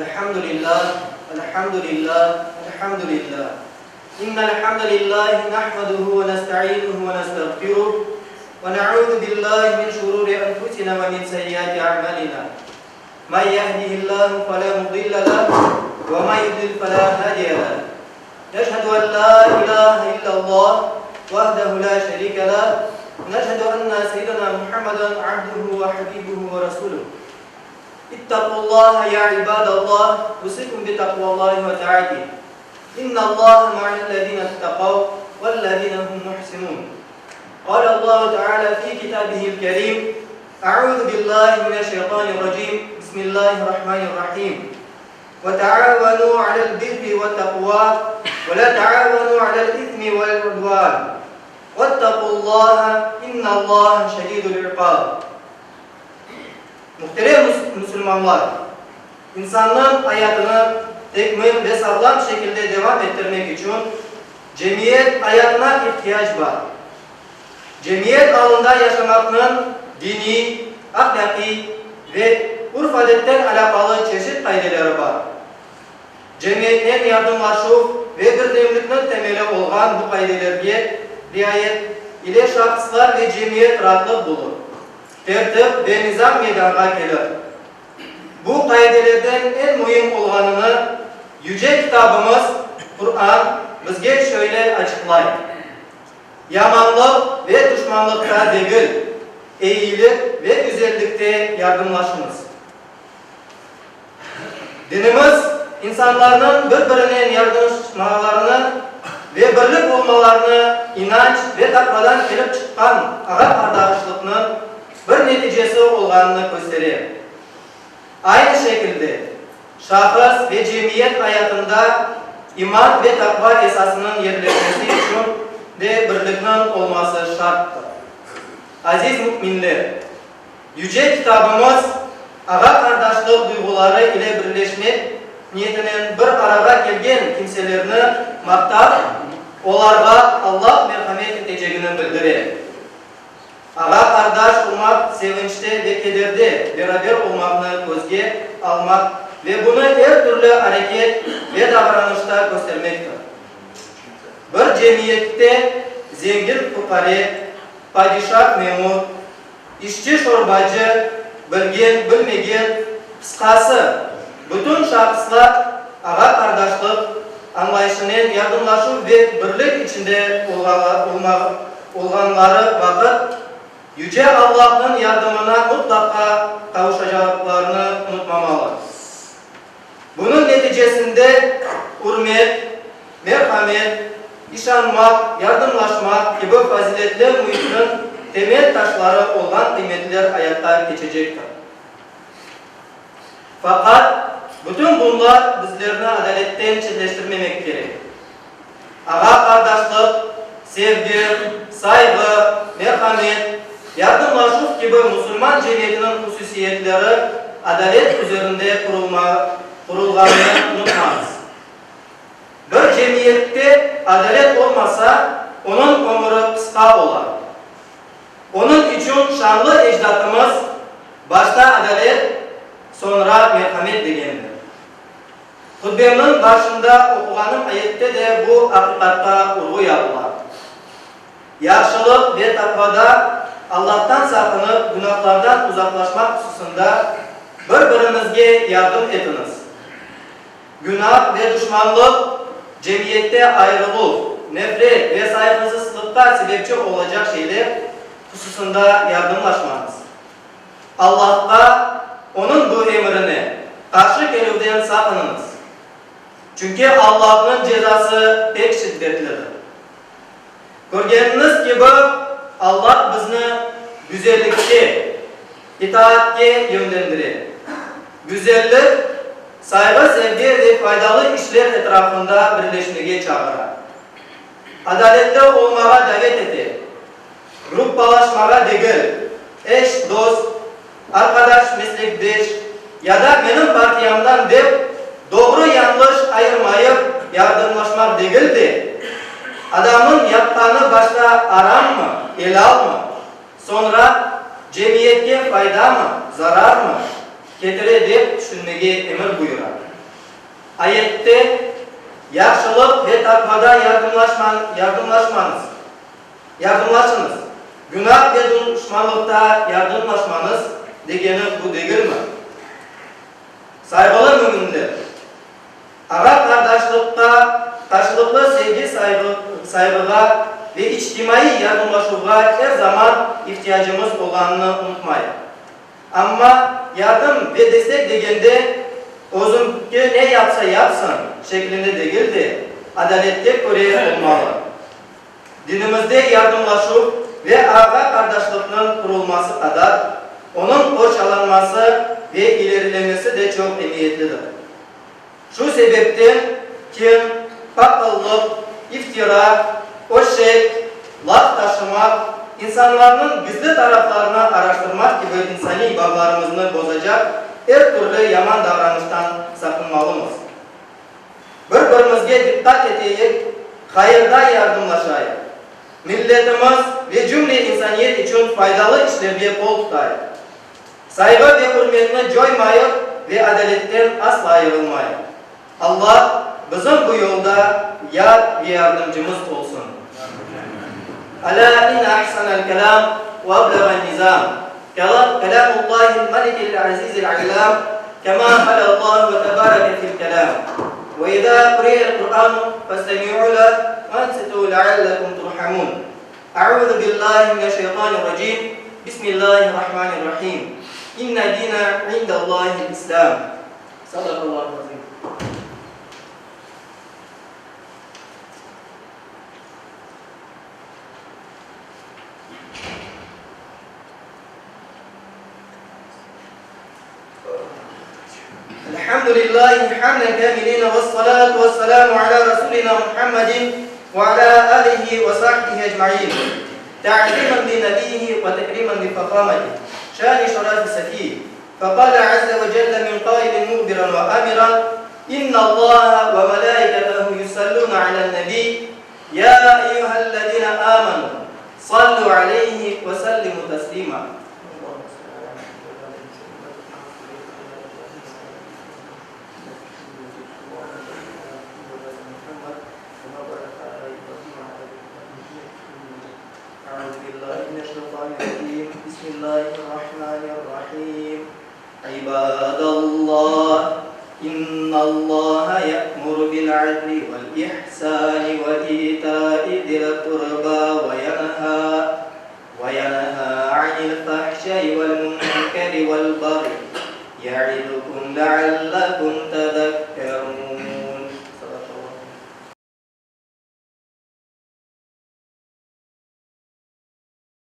Elhamdülillah, elhamdülillah, elhamdülillah. İnnel hamdelellahi nahmeduhu ve nestaînuhu ve nestağfiruh ve na'ûzu billahi min şurûri enfusina ve min seyyiâti a'mâlinâ. Men yehdihillahu felâ mudille lehu ve men yudlil felâ hâdiye lehu. Neşhedü en lâ ilâhe illallah vahdehu lâ şerîke lehu. Neşhedü enne seyyidina Muhammeden abduhu ve habibuhu ve resûluh. İttakullaha ya ibadallah, usikum bi takvallahi ve ta'ati. İnnallaha ma'allezine ittakav vellezine hum muhsinun. Kâle Allahu Teala fi kitabihil kerim. A'udhu billahi mineşşeytanirracim. Bismillahirrahmanirrahim. Ve ta'avenu alel birri ve takva ve la ta'avenu alel ithmi vel udvan. Vettakullaha innallaha şedîdul iqâb. Muhterem Müslümanlar, insanlığın hayatını tekmil ve sağlam şekilde devam ettirmek için cemiyet hayatına ihtiyaç var. Cemiyet ağında yaşamakın dini, ahlaki ve urf adetten alakalı çeşit kaideleri var. Cemiyetin yardımlaşıp ve birdemlikten temeli olan bu kaidelerge riayet ile şahıslar ve cemiyet rahatlık bulur. Tertip ve nizam meydana gelir. Bu kaidelerden en mühim olanını yüce kitabımız Kur'an bizge şöyle açıklayır. Yamanlık ve düşmanlıkta değil, iyilik ve güzellikte yardımlaşınız. Dinimiz insanların birbirine yardımlaşmalarını ve birlik olmalarını inanç ve takvadan gelip çıkan ağa kardeşliğinin bir neticesi olganını gösterir. Aynı şekilde şahıs ve cemiyet hayatında iman ve takva esasının yerleşmesi için de birlikten olması şarttır. Aziz müminler, yüce kitabımız ağa kardeşlik duyguları ile birleşmek niyetinin bir araya gelgen kimselerini maktar, onlara Allah merhamet edeceğini bildirir. Ağa kardeş olmak sevinçte ve kederde beraber olmakını gözge almak ve bunu her türlü hareket ve davranışta göstermektir. Bir cemiyette zengin fukare, padişah memur, işçi şorbacı, bilgen bilmegen, kıskası bütün şahıslar ağa kardeşlik anlayışının yardımlaşır ve birlik içinde olganları vakit Yüce Allah'ın yardımına mutlaka kavuşacaklarını unutmamalı. Bunun neticesinde hürmet, merhamet, işanmak, yardımlaşmak gibi faziletli muhitin temel taşları olan kıymetliler hayatta geçecektir. Fakat bütün bunlar bizlerini adaletten çetleştirmemek gerek. Ağa kardeşlik, sevgi, saygı, merhamet, yardımlaşıp gibi Müslüman cemiyetinin hususiyetleri adalet üzerinde kurulganını unutmayız. Bir cemiyette adalet olmasa onun ömrü kısa olur. Onun için şanlı ecdatımız başta adalet, sonra merhamet degendir. Hutbemin başında okuğanım ayette de bu hakikatta vurgu yapılar. Yaxşılık ve takvada Allah'tan sakınıp günahlardan uzaklaşmak hususunda birbirinizge yardım etiniz. Günah ve düşmanlık cemiyette ayrılık, nefret ve saygısızlıkta sebepçi olacak şeyler hususunda yardımlaşmanız. Allah'a onun bu emrine karşı gelivden sakınınız. Çünkü Allah'ın cezası pek şiddetlidir. Görgeniniz gibi Allah bizni güzellikte, itaatke yönlendirir. Güzellik, saygı, sevgi ve faydalı işler etrafında birleşmeye çağırır. Adaletli olmaya davet eder. Gruplaşmaya değil, eş, dost, arkadaş, meslektaş ya da benim partiyamdan deyip doğru yanlış ayırmayıp yardımlaşmak değildir. Adamın yaptığını başta aram mı, helal mı? Sonra cemiyetke fayda mı, zarar mı? ketire dep düşünmege emir buyurar. Ayette yaxşılık ve takvada yardımlaşınız. Günah ve düşmanlıkta yardımlaşmanız degeni bu değil mi? Saygılı müminler, ara kardeşlikte karşılıklı sevgi saygıga ve içtimai yardımlaşığa her zaman ihtiyacımız olanını unutmayın. Ama yardım ve destek degende özümki ne yapsa yapsın şeklinde değil de adalette göre olmalı. Dinimizde yardımlaşıp ve ara kardeşliğinin kurulması kadar onun borçlanması ve ilerlemesi de çok emniyetlidir. Şu sebepten kim paklılık, iftira, hoşet, laf taşımak, insanların gizli taraflarını araştırmak gibi insani bağlarımızı bozacak her türlü yaman davranıştan sakınmalıyız. Birbirimizge dikkat edeyik, hayırda yardımlaşayıq. Milletimiz ve cümle insaniyet için faydalı işlerge kol tutayıq. Saygı ve hürmetini coymayıp ve adaletten asla ayrılmayıp. Allah bizim bu yolda yar ve yardımcımız olsun. Ala in ahsanal kelam ve ablagan nizam. Kelamullahil malikil azizil alam. Kema kalallahu ve tebareke fil kelam. Ve idha kuriyel Kur'an fastemi'u lah ve ansitu leallekum turhamun. A'udhu billahi mineşşeytanirracim. Bismillahirrahmanirrahim. İnna dina indallahil islam. Sadakallahu azim. Elhamdülillahi hamden kâmilîne ve salâtu ve selâmu alâ Resulina Muhammedin ve alâ âlihi ve sahbihi ecma'in. Ta'zimen bi nebiyhi ve tekrimen bi fakameti. Şâni şerâfi sefîh. فقال عز وجل من قائل مخبرا وآمرا إن الله وملائكته يصلون على النبي يا أيها الذين آمنوا صلوا عليه وسلموا تسليما. أعوذ بالله من الشيطان الرجيم. بسم الله الرحمن الرحيم. عباد الله إن الله يأمر بالعدل والإحسان وإيتاء ذي القربى وينهى عن الفحشاء والمنكر والبغي يعظكم لعلكم تذكرون.